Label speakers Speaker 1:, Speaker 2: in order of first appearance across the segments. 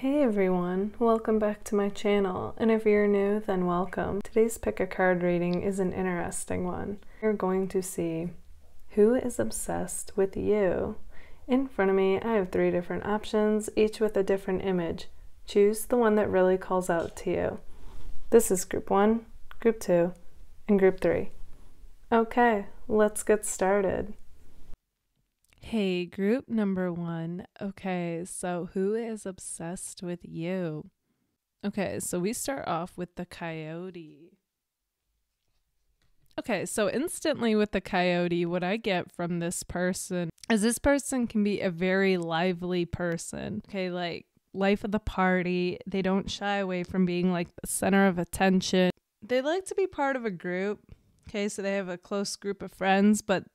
Speaker 1: Hey everyone, welcome back to my channel, and if you're new, then welcome. Today's pick a card reading is an interesting one. You're going to see who is obsessed with you. In front of me, I have 3 different options, each with a different image. Choose the one that really calls out to you. This is group 1, group 2, and group 3. Okay, let's get started. Hey, group number 1. Okay, so who is obsessed with you? Okay, so we start off with the coyote. Okay, so instantly with the coyote, what I get from this person is this person can be a very lively person. Okay, like life of the party. They don't shy away from being like the center of attention. They like to be part of a group. Okay, so they have a close group of friends, but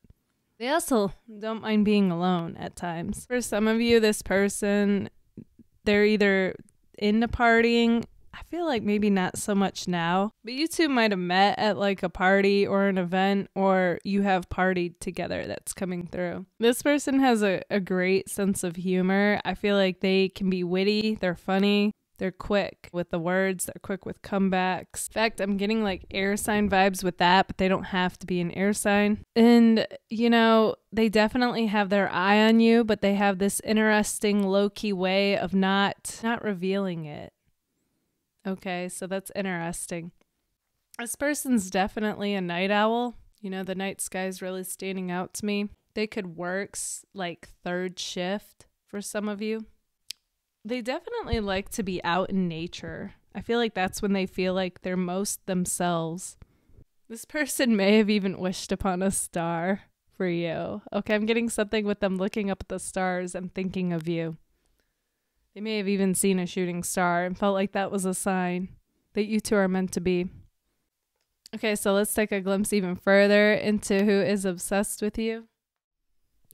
Speaker 1: they also don't mind being alone at times. For some of you, this person, they're either into partying. I feel like maybe not so much now, but you two might have met at like a party or an event, or you have partied together that's coming through. This person has a great sense of humor. I feel like they can be witty, they're funny. They're quick with the words. They're quick with comebacks. In fact, I'm getting like air sign vibes with that, but they don't have to be an air sign. And, you know, they definitely have their eye on you, but they have this interesting low-key way of not revealing it. Okay, so that's interesting. This person's definitely a night owl. You know, the night sky is really standing out to me. They could work like 3rd shift for some of you. They definitely like to be out in nature. I feel like that's when they feel like they're most themselves. This person may have even wished upon a star for you. Okay, I'm getting something with them looking up at the stars and thinking of you. They may have even seen a shooting star and felt like that was a sign that you two are meant to be. Okay, so let's take a glimpse even further into who is obsessed with you.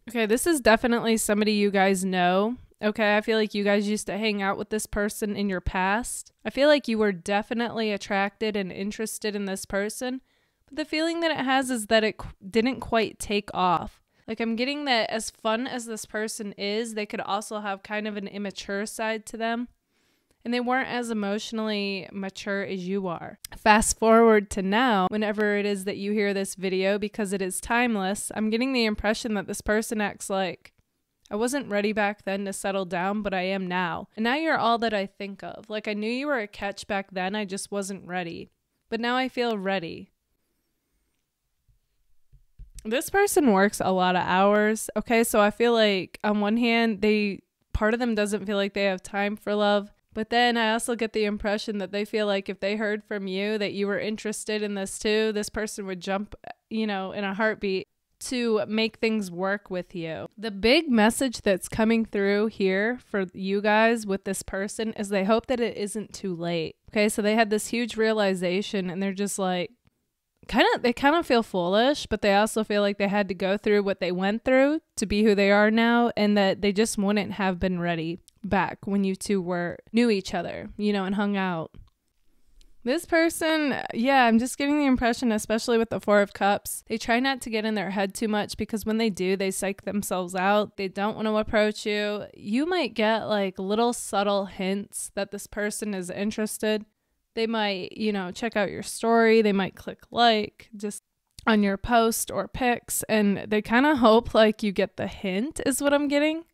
Speaker 1: Okay, this is definitely somebody you guys know. Okay, I feel like you guys used to hang out with this person in your past. I feel like you were definitely attracted and interested in this person, but the feeling that it has is that it didn't quite take off. Like, I'm getting that as fun as this person is, they could also have kind of an immature side to them, and they weren't as emotionally mature as you are. Fast forward to now, whenever it is that you hear this video, because it is timeless, I'm getting the impression that this person acts like, I wasn't ready back then to settle down, but I am now. And now you're all that I think of. Like, I knew you were a catch back then, I just wasn't ready. But now I feel ready. This person works a lot of hours. Okay, so I feel like on one hand, part of them doesn't feel like they have time for love. But then I also get the impression that they feel like if they heard from you that you were interested in this too, this person would jump, in a heartbeat to make things work with you. The big message that's coming through here for you guys with this person is they hope that it isn't too late. Okay, so they had this huge realization and they're just like, they kind of feel foolish, but they also feel like they had to go through what they went through to be who they are now, and that they just wouldn't have been ready back when you two knew each other, and hung out. This person, yeah, I'm just getting the impression, especially with the 4 of Cups, they try not to get in their head too much because when they do, they psych themselves out. They don't want to approach you. You might get like little subtle hints that this person is interested. They might, check out your story. They might click like just on your post or pics, and they kind of hope like you get the hint is what I'm getting.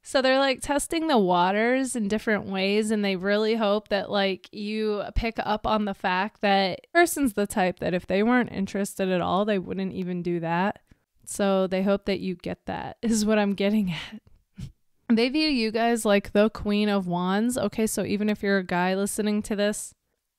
Speaker 1: So they're like testing the waters in different ways, and they really hope that like you pick up on the fact that the person's the type that if they weren't interested at all, they wouldn't even do that. So they hope that you get that is what I'm getting at. They view you guys like the Queen of Wands. Okay, so even if you're a guy listening to this,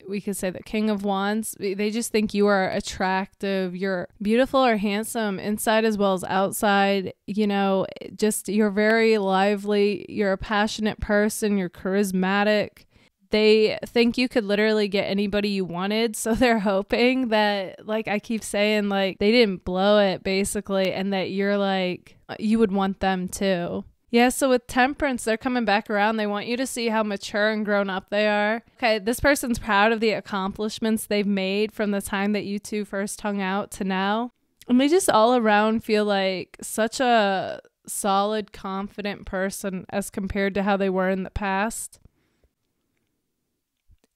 Speaker 1: we could say the King of Wands. They just think you are attractive, you're beautiful or handsome inside as well as outside. You're very lively, you're a passionate person, you're charismatic. They think you could literally get anybody you wanted, so they're hoping that, like I keep saying, like they didn't blow it basically, and that you're like, you would want them too. Yeah, so with Temperance, they're coming back around. They want you to see how mature and grown up they are. Okay, this person's proud of the accomplishments they've made from the time that you two first hung out to now. And they just all around feel like such a solid, confident person as compared to how they were in the past.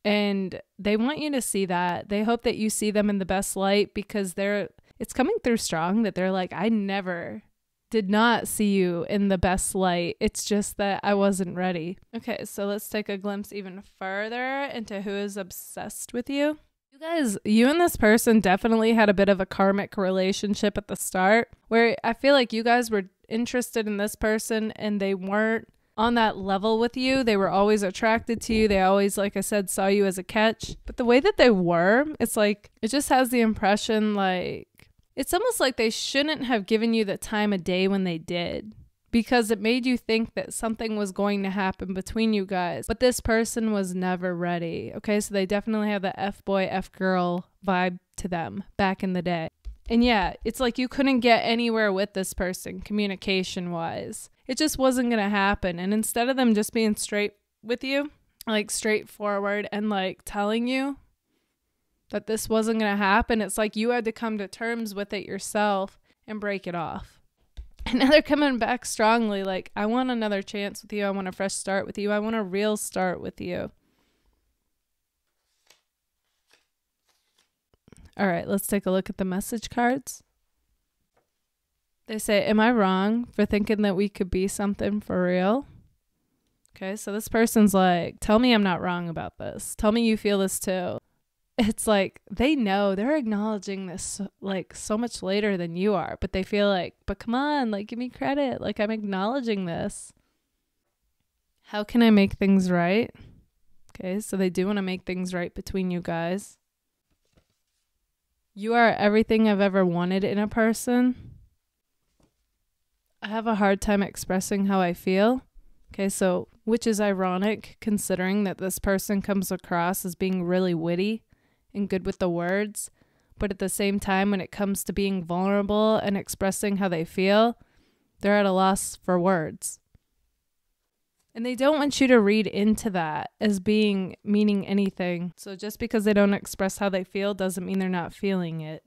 Speaker 1: And they want you to see that. They hope that you see them in the best light because it's coming through strong that they're like, I never did not see you in the best light. It's just that I wasn't ready. Okay, so let's take a glimpse even further into who is obsessed with you. You and this person definitely had a bit of a karmic relationship at the start where I feel like you guys were interested in this person and they weren't on that level with you. They were always attracted to you. They always, like I said, saw you as a catch. But the way that they were, it's like, it just has the impression like, it's almost like they shouldn't have given you the time of day when they did, because it made you think that something was going to happen between you guys. But this person was never ready. Okay, so they definitely have the F-boy, F-girl vibe to them back in the day. And yeah, it's like you couldn't get anywhere with this person communication-wise. It just wasn't going to happen. And instead of them just being straight with you, like straightforward and like telling you that this wasn't going to happen, it's like you had to come to terms with it yourself and break it off. And now they're coming back strongly like, I want another chance with you. I want a fresh start with you. I want a real start with you. All right, let's take a look at the message cards. They say, am I wrong for thinking that we could be something for real? Okay, so this person's like, tell me I'm not wrong about this. Tell me you feel this too. It's like they know, they're acknowledging this like so much later than you are, but they feel like, but come on, like give me credit. Like I'm acknowledging this. How can I make things right? Okay, so they do want to make things right between you guys. You are everything I've ever wanted in a person. I have a hard time expressing how I feel. Okay, so which is ironic considering that this person comes across as being really witty and good with the words, but at the same time, when it comes to being vulnerable and expressing how they feel, they're at a loss for words. And they don't want you to read into that as meaning anything. So just because they don't express how they feel doesn't mean they're not feeling it.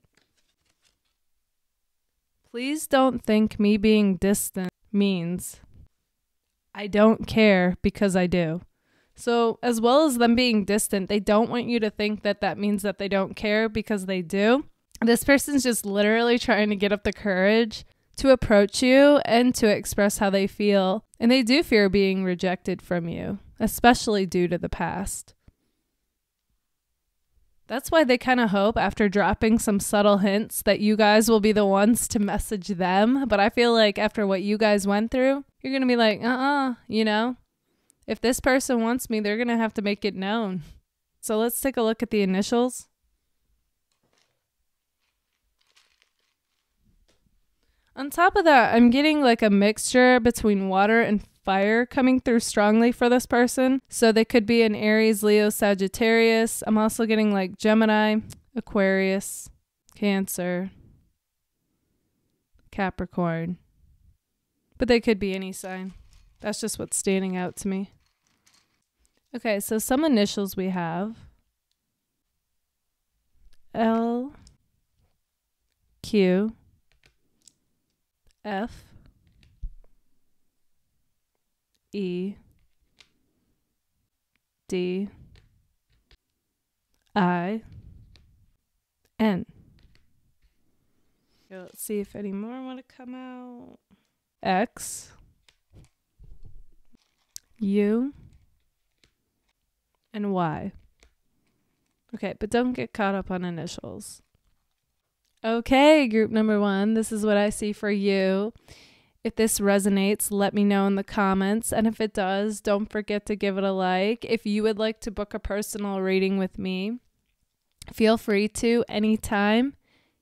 Speaker 1: Please don't think me being distant means I don't care, because I do. So as well as them being distant, they don't want you to think that that means that they don't care, because they do. This person's just literally trying to get up the courage to approach you and to express how they feel. And they do fear being rejected from you, especially due to the past. That's why they kind of hope, after dropping some subtle hints, that you guys will be the ones to message them. But I feel like after what you guys went through, you're going to be like, you know? If this person wants me, they're going to have to make it known. So let's take a look at the initials. On top of that, I'm getting like a mixture between water and fire coming through strongly for this person. So they could be an Aries, Leo, Sagittarius. I'm also getting like Gemini, Aquarius, Cancer, Capricorn. But they could be any sign. That's just what's standing out to me. Okay, so some initials we have. L, Q, F, E, D, I, N. Okay, let's see if any more want to come out. X, U, and Y. Okay, but don't get caught up on initials. Okay, group number 1, this is what I see for you. If this resonates, let me know in the comments. And if it does, don't forget to give it a like. If you would like to book a personal reading with me, feel free to anytime.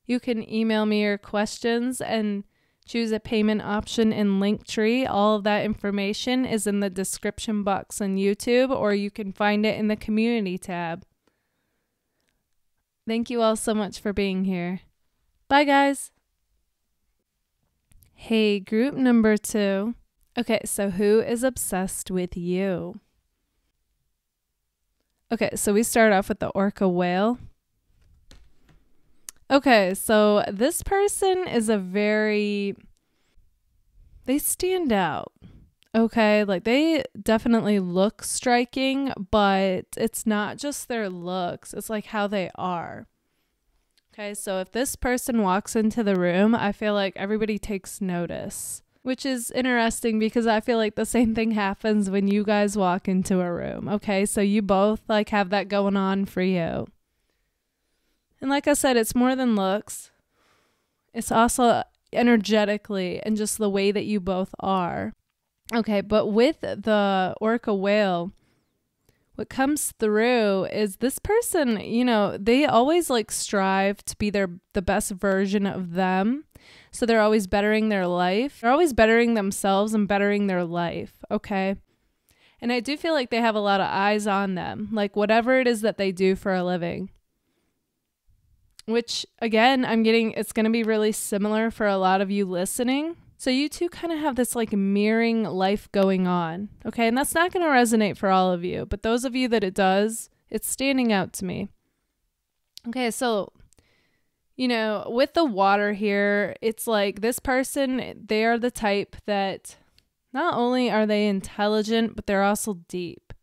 Speaker 1: You can email me your questions and choose a payment option in Linktree. All of that information is in the description box on YouTube, or you can find it in the community tab. Thank you all so much for being here. Bye, guys. Hey, group number 2. Okay, so who is obsessed with you? Okay, so we start off with the orca whale. Okay, so this person is they stand out. Okay, like they definitely look striking, but it's not just their looks, it's like how they are. Okay, so if this person walks into the room, I feel like everybody takes notice, which is interesting because I feel like the same thing happens when you guys walk into a room. Okay, so you both like have that going on for you. And like I said, it's more than looks. It's also energetically and just the way that you both are. Okay, but with the orca whale, what comes through is this person, you know, they always like strive to be the best version of them. So they're always bettering their life. They're always bettering themselves and bettering their life, okay? And I do feel like they have a lot of eyes on them, like whatever it is that they do for a living. Which, again, I'm getting, it's going to be really similar for a lot of you listening. So you two kind of have this like mirroring life going on, okay? And that's not going to resonate for all of you, but those of you that it does, it's standing out to me. Okay, so, you know, with the water here, it's like this person, they are the type that not only are they intelligent, but they're also deep,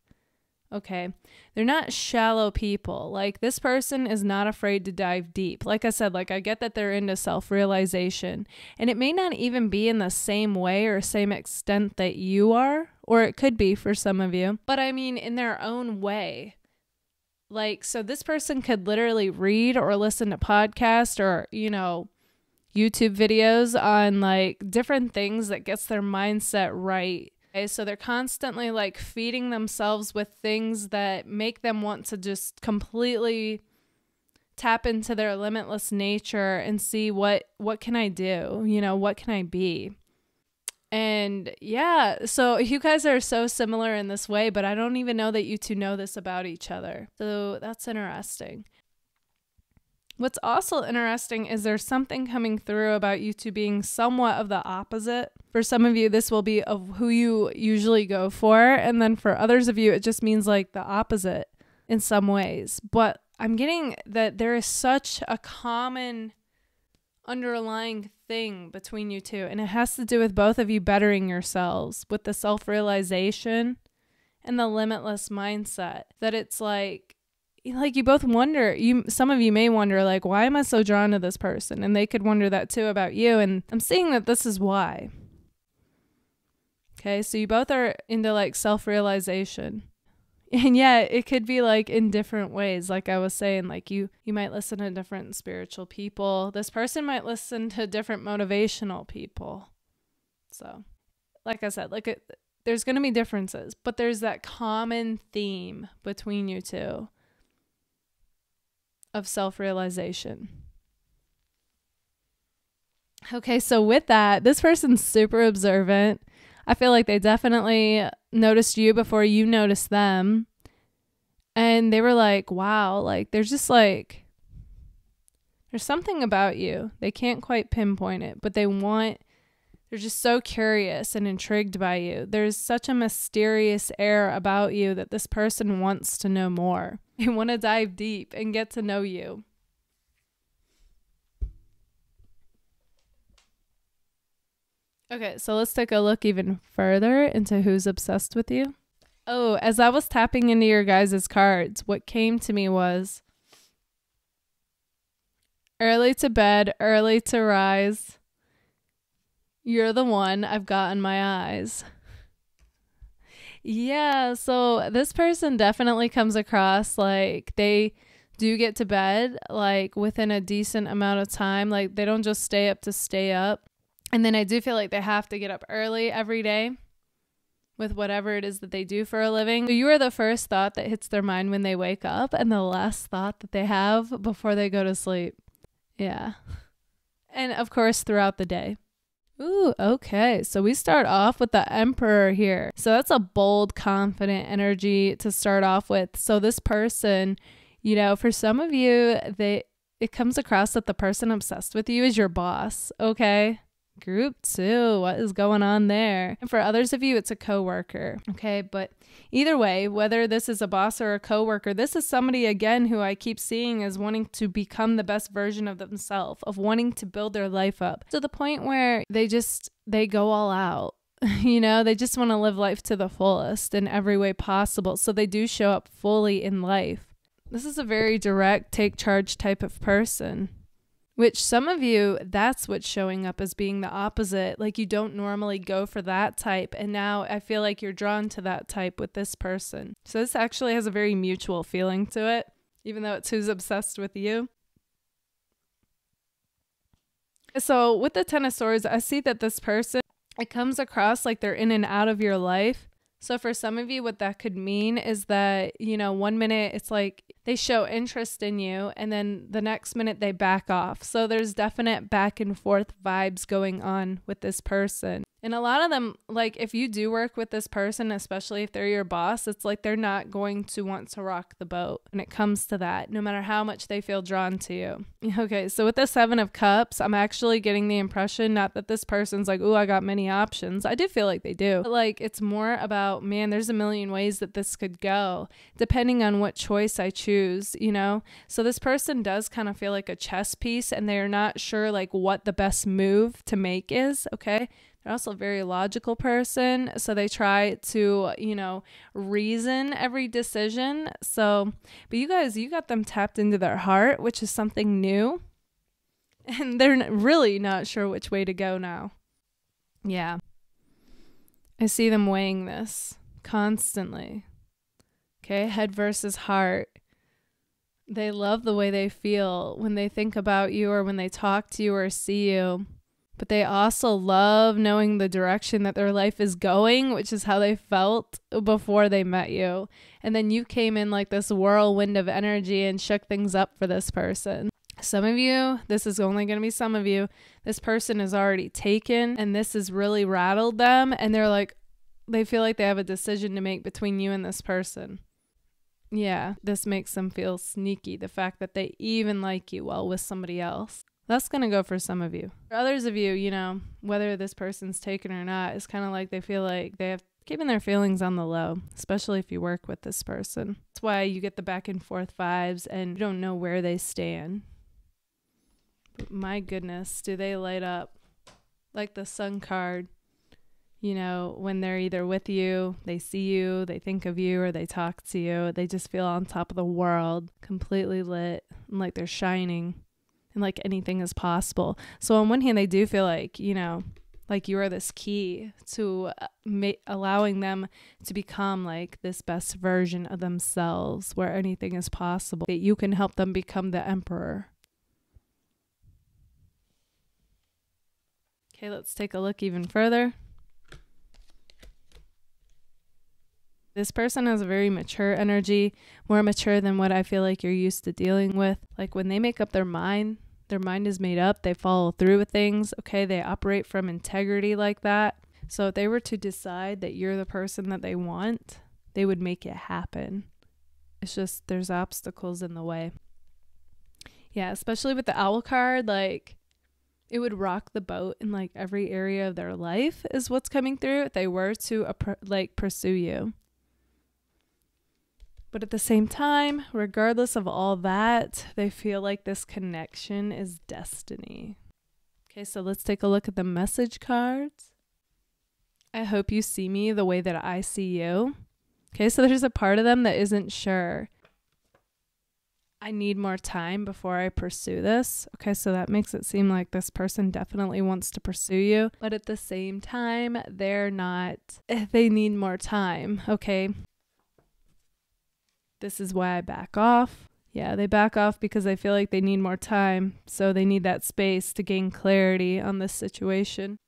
Speaker 1: okay? They're not shallow people. Like this person is not afraid to dive deep. Like I said, like I get that they're into self-realization, and it may not even be in the same way or same extent that you are, or it could be for some of you, but I mean in their own way. Like, so this person could literally read or listen to podcasts or, you know, YouTube videos on like different things that gets their mindset right. Okay, so they're constantly like feeding themselves with things that make them want to just completely tap into their limitless nature and see what can I do? You know, what can I be? And yeah, so you guys are so similar in this way, but I don't even know that you two know this about each other. So that's interesting. What's also interesting is there's something coming through about you two being somewhat of the opposite. For some of you, this will be of who you usually go for. And then for others of you, it just means like the opposite in some ways. But I'm getting that there is such a common underlying thing between you two. And it has to do with both of you bettering yourselves with the self-realization and the limitless mindset. That it's like you both wonder, some of you may wonder, like, why am I so drawn to this person? And they could wonder that too about you. And I'm seeing that this is why. Okay, so you both are into like self-realization. And yeah, it could be like in different ways. Like I was saying, like you might listen to different spiritual people. This person might listen to different motivational people. So, like I said, there's going to be differences, but there's that common theme between you two of self-realization. Okay, so with that, this person's super observant. I feel like they definitely noticed you before you noticed them. And they were like, wow, like there's just like, there's something about you. They can't quite pinpoint it, but they're just so curious and intrigued by you. There's such a mysterious air about you that this person wants to know more. They want to dive deep and get to know you. Okay, so let's take a look even further into who's obsessed with you. Oh, as I was tapping into your guys' cards, what came to me was early to bed, early to rise. You're the one I've got in my eyes. Yeah, so this person definitely comes across like they do get to bed like within a decent amount of time. Like they don't just stay up to stay up. And then I do feel like they have to get up early every day with whatever it is that they do for a living. So you are the first thought that hits their mind when they wake up and the last thought that they have before they go to sleep. Yeah. And of course, throughout the day. Ooh, okay. So we start off with the Emperor here. So that's a bold, confident energy to start off with. So this person, you know, for some of you, it comes across that the person obsessed with you is your boss. Okay. Group 2, what is going on there? And for others of you, it's a coworker. Okay, but either way, whether this is a boss or a coworker, this is somebody again who I keep seeing as wanting to become the best version of themselves, of wanting to build their life up to the point where they go all out. You know, they just want to live life to the fullest in every way possible. So they do show up fully in life. This is a very direct, take charge type of person, which some of you, that's what's showing up as being the opposite. Like you don't normally go for that type. And now I feel like you're drawn to that type with this person. So this actually has a very mutual feeling to it, even though it's who's obsessed with you. So with the Ten of Swords, I see that this person, it comes across like they're in and out of your life. So for some of you, what that could mean is that, you know, 1 minute it's like they show interest in you and then the next minute they back off. So there's definite back and forth vibes going on with this person. And a lot of them, like if you do work with this person, especially if they're your boss, it's like they're not going to want to rock the boat when it comes to that, no matter how much they feel drawn to you. Okay, so with the Seven of Cups, I'm actually getting the impression, not that this person's like, ooh, I got many options. I do feel like they do. But like it's more about, man, there's a million ways that this could go, depending on what choice I choose, you know? So this person does kind of feel like a chess piece and they're not sure like what the best move to make is, okay? They're also a very logical person, so they try to, you know, reason every decision. So, but you guys, you got them tapped into their heart, which is something new, and they're really not sure which way to go now. Yeah. I see them weighing this constantly. Okay, head versus heart. They love the way they feel when they think about you or when they talk to you or see you. But they also love knowing the direction that their life is going, which is how they felt before they met you. And then you came in like this whirlwind of energy and shook things up for this person. Some of you, this is only going to be some of you, this person is already taken and this has really rattled them. And they're like, they feel like they have a decision to make between you and this person. Yeah, this makes them feel sneaky. The fact that they even like you while with somebody else. That's going to go for some of you. For others of you, you know, whether this person's taken or not, it's kind of like they feel like they have keeping their feelings on the low, especially if you work with this person. That's why you get the back and forth vibes and you don't know where they stand. But my goodness, do they light up like the Sun card? You know, when they're either with you, they see you, they think of you, or they talk to you. They just feel on top of the world, completely lit, and like they're shining. And like anything is possible. So on one hand, they do feel like, you know, like you are this key to allowing them to become like this best version of themselves where anything is possible. That you can help them become the emperor. Okay, let's take a look even further. This person has a very mature energy, more mature than what I feel like you're used to dealing with. Like when they make up their mind is made up, they follow through with things, okay? They operate from integrity like that. So if they were to decide that you're the person that they want, they would make it happen. It's just there's obstacles in the way. Yeah, especially with the Owl card, like it would rock the boat in like every area of their life is what's coming through if they were to pursue you. But at the same time, regardless of all that, they feel like this connection is destiny. Okay, so let's take a look at the message cards. I hope you see me the way that I see you. Okay, so there's a part of them that isn't sure. I need more time before I pursue this. Okay, so that makes it seem like this person definitely wants to pursue you. But at the same time, they're not. They need more time, okay? This is why I back off. Yeah, they back off because they feel like they need more time. So they need that space to gain clarity on this situation.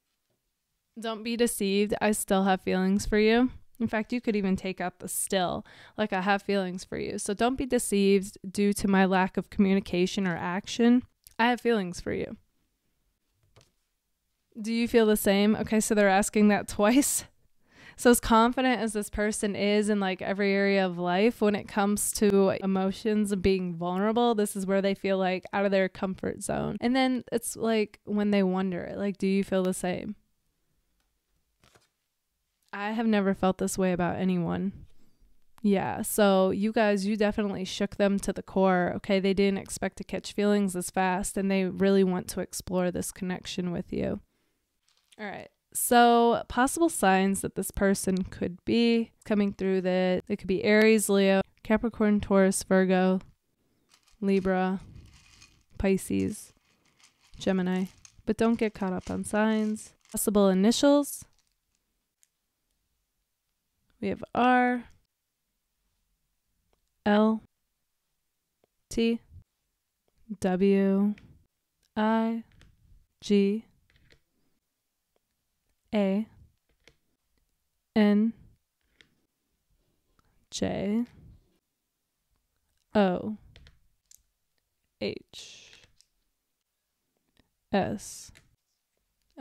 Speaker 1: Don't be deceived. I still have feelings for you. In fact, you could even take out the still, like I have feelings for you. So don't be deceived due to my lack of communication or action. I have feelings for you. Do you feel the same? Okay, so they're asking that twice. So as confident as this person is in like every area of life, when it comes to emotions and being vulnerable, this is where they feel like out of their comfort zone. And then it's like when they wonder, like, do you feel the same? I have never felt this way about anyone. Yeah, so you guys, you definitely shook them to the core. Okay, they didn't expect to catch feelings this fast and they really want to explore this connection with you. All right. So possible signs that this person could be coming through that it could be Aries, Leo, Capricorn, Taurus, Virgo, Libra, Pisces, Gemini. But don't get caught up on signs. Possible initials. We have R, L, T, W, I, G, A, N, J, O, H, S.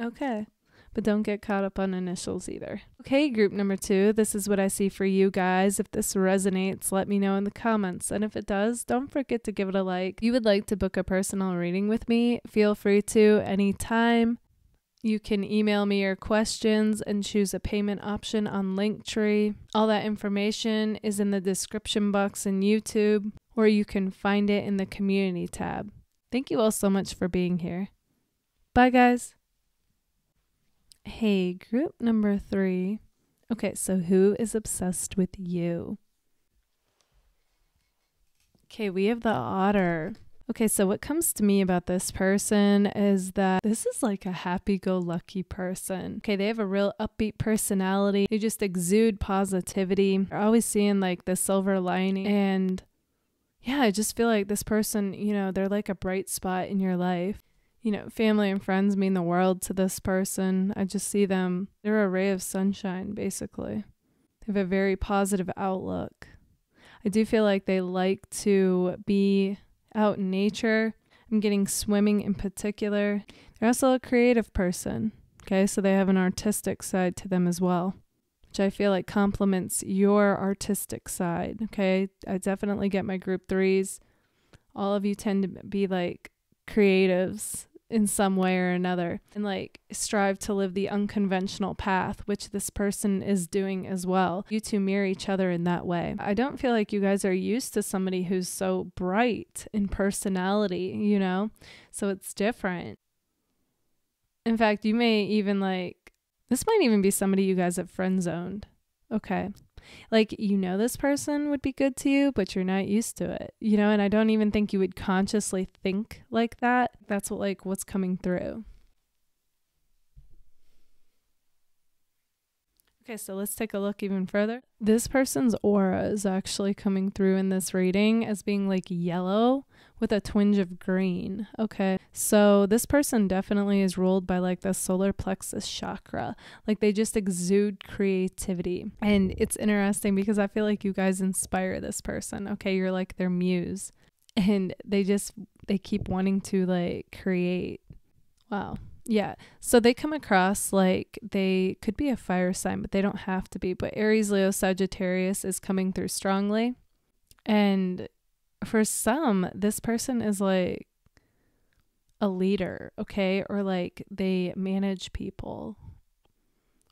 Speaker 1: Okay. But don't get caught up on initials either. Okay, group number 2, this is what I see for you guys. If this resonates, let me know in the comments. And if it does, don't forget to give it a like. If you would like to book a personal reading with me, feel free to anytime. You can email me your questions and choose a payment option on Linktree. All that information is in the description box in YouTube, or you can find it in the community tab. Thank you all so much for being here. Bye, guys. Hey, group number 3. Okay, so who is obsessed with you? Okay, we have the Otter. Okay, so what comes to me about this person is that this is like a happy-go-lucky person. Okay, they have a real upbeat personality. They just exude positivity. They're always seeing like the silver lining. And yeah, I just feel like this person, you know, they're like a bright spot in your life. You know, family and friends mean the world to this person. I just see them. They're a ray of sunshine, basically. They have a very positive outlook. I do feel like they like to be out in nature. I'm getting swimming in particular. They're also a creative person. Okay, so they have an artistic side to them as well, which I feel like complements your artistic side. Okay, I definitely get my group 3s. All of you tend to be like creatives in some way or another and like strive to live the unconventional path, which this person is doing as well. You two mirror each other in that way. I don't feel like you guys are used to somebody who's so bright in personality, you know, so it's different. In fact, you may even like, this might even be somebody you guys have friend zoned. Okay. Like, you know, this person would be good to you, but you're not used to it, you know, and I don't even think you would consciously think like that. That's what, like, what's coming through. Okay, so let's take a look even further. This person's aura is actually coming through in this reading as being like yellow with a twinge of green. Okay, so this person definitely is ruled by like the solar plexus chakra. Like they just exude creativity. And it's interesting because I feel like you guys inspire this person. Okay, you're like their muse. And they keep wanting to like create. Wow. Yeah, so they come across like they could be a fire sign, but they don't have to be. But Aries, Leo, Sagittarius is coming through strongly. And for some, this person is like a leader, okay? Or like they manage people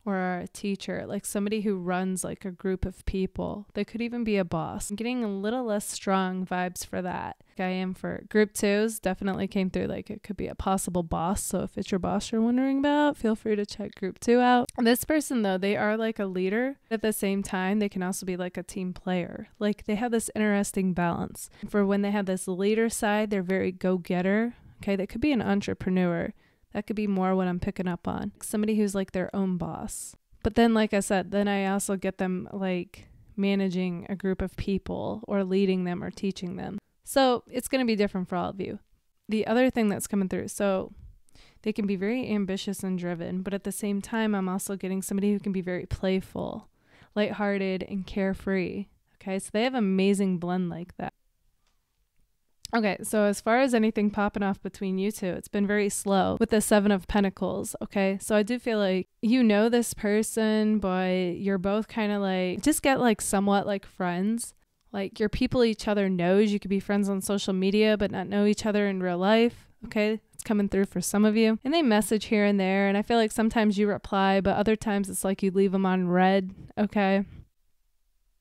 Speaker 1: or are a teacher, like somebody who runs like a group of people. They could even be a boss. I'm getting a little less strong vibes for that. I am for group 2s, definitely came through like it could be a possible boss. So if it's your boss you're wondering about, feel free to check group 2 out. This person though, they are like a leader. At the same time, they can also be like a team player. Like they have this interesting balance. For when they have this leader side, they're very go-getter. Okay, that could be an entrepreneur. That could be more what I'm picking up on. Somebody who's like their own boss. But then, like I said, then I also get them like managing a group of people or leading them or teaching them. So it's going to be different for all of you. The other thing that's coming through, so they can be very ambitious and driven, but at the same time, I'm also getting somebody who can be very playful, lighthearted, and carefree. Okay, so they have an amazing blend like that. Okay, so as far as anything popping off between you two, it's been very slow with the 7 of Pentacles, okay? So I do feel like you know this person, but you're both kind of like, just get like somewhat like friends. Like your people each other knows. You could be friends on social media, but not know each other in real life, okay? It's coming through for some of you. And they message here and there, and I feel like sometimes you reply, but other times it's like you leave them on red, okay?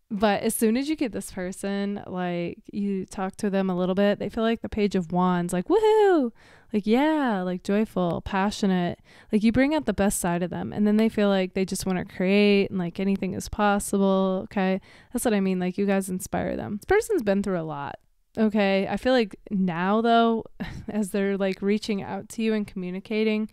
Speaker 1: But as soon as you get this person, like you talk to them a little bit, they feel like the Page of Wands, like woohoo, like yeah, like joyful, passionate, like you bring out the best side of them. And then they feel like they just want to create and like anything is possible. Okay. That's what I mean. Like you guys inspire them. This person's been through a lot. Okay. I feel like now though, as they're like reaching out to you and communicating,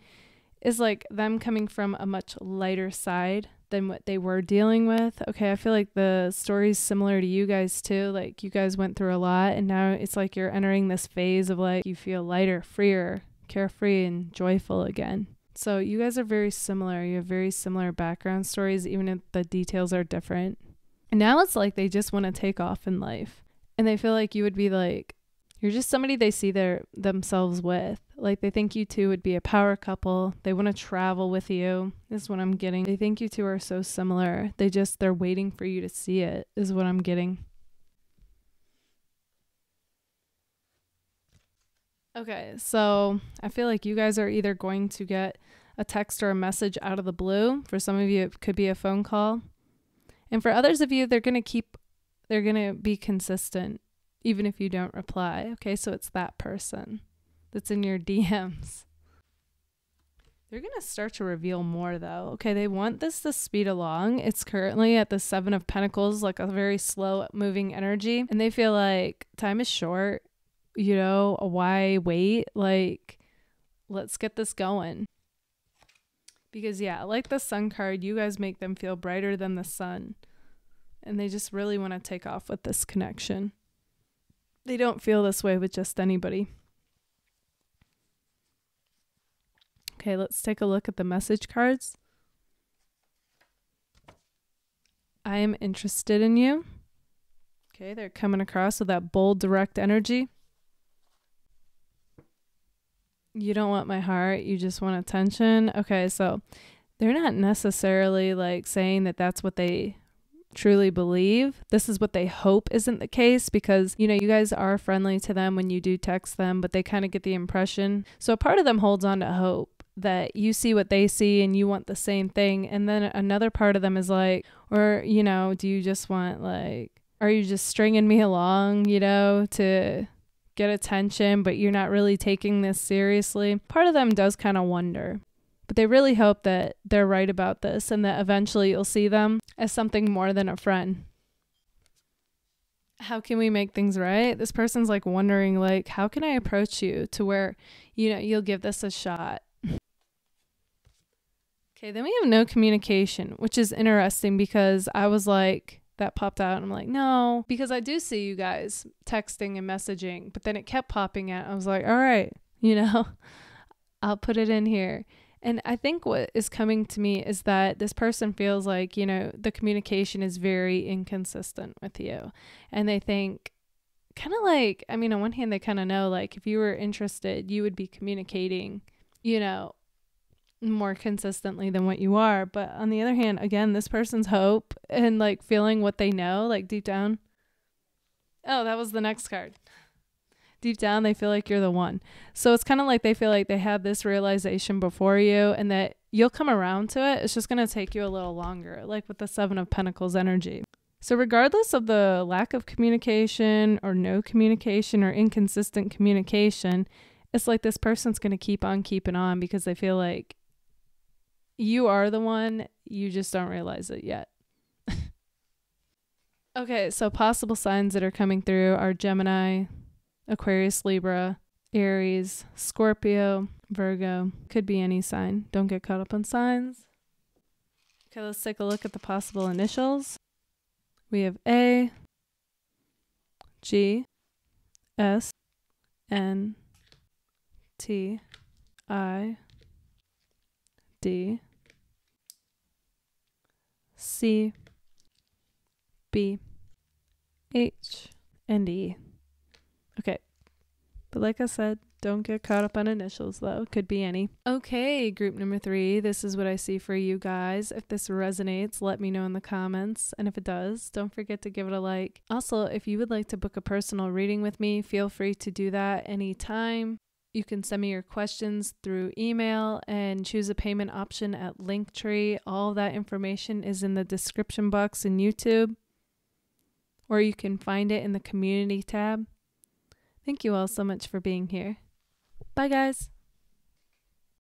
Speaker 1: is like them coming from a much lighter side than what they were dealing with. Okay, I feel like the story's similar to you guys too. Like you guys went through a lot and now it's like you're entering this phase of like you feel lighter, freer, carefree, and joyful again. So you guys are very similar. You have very similar background stories, even if the details are different. And now it's like they just want to take off in life. And they feel like you would be like, you're just somebody they see themselves with. Like they think you two would be a power couple. They want to travel with you. This is what I'm getting. They think you two are so similar. They're waiting for you to see it, is what I'm getting. Okay, so I feel like you guys are either going to get a text or a message out of the blue. For some of you, it could be a phone call. And for others of you, they're going to be consistent, even if you don't reply. Okay, so it's that person that's in your DMs. They're going to start to reveal more though. Okay, they want this to speed along. It's currently at the 7 of Pentacles, like a very slow moving energy. And they feel like time is short, you know, why wait? Like, let's get this going. Because yeah, like the Sun card, you guys make them feel brighter than the sun. And they just really want to take off with this connection. They don't feel this way with just anybody. Okay, let's take a look at the message cards. I am interested in you. Okay, they're coming across with that bold, direct energy. You don't want my heart, you just want attention. Okay, so they're not necessarily like saying that that's what they truly believe. This is what they hope isn't the case, because you know you guys are friendly to them when you do text them, but they kind of get the impression. So a part of them holds on to hope that you see what they see and you want the same thing, and then another part of them is like, or you know, do you just want like, are you just stringing me along, you know, to get attention, but you're not really taking this seriously? Part of them does kind of wonder. But they really hope that they're right about this and that eventually you'll see them as something more than a friend. How can we make things right? This person's like wondering, like, how can I approach you to where, you know, you'll give this a shot? Okay, then we have no communication, which is interesting because I was like, that popped out and I'm like, no, because I do see you guys texting and messaging, but then it kept popping out. I was like, all right, you know, I'll put it in here. And I think what is coming to me is that this person feels like, you know, the communication is very inconsistent with you. And they think kind of like, I mean, on one hand, they kind of know like if you were interested, you would be communicating, you know, more consistently than what you are. But on the other hand, again, this person's hope and like feeling what they know, like deep down. Oh, that was the next card. Deep down, they feel like you're the one. So it's kind of like they feel like they had this realization before you and that you'll come around to it. It's just going to take you a little longer, like with the 7 of Pentacles energy. So regardless of the lack of communication or no communication or inconsistent communication, it's like this person's going to keep on keeping on because they feel like you are the one. You just don't realize it yet. Okay, so possible signs that are coming through are Gemini, Aquarius, Libra, Aries, Scorpio, Virgo. Could be any sign. Don't get caught up on signs. Okay, let's take a look at the possible initials. We have A, G, S, N, T, I, D, C, B, H, and E. Okay, but like I said, don't get caught up on initials though. Could be any. Okay, group number 3. This is what I see for you guys. If this resonates, let me know in the comments. And if it does, don't forget to give it a like. Also, if you would like to book a personal reading with me, feel free to do that anytime. You can send me your questions through email and choose a payment option at Linktree. All of that information is in the description box in YouTube. or you can find it in the community tab. Thank you all so much for being here. Bye, guys.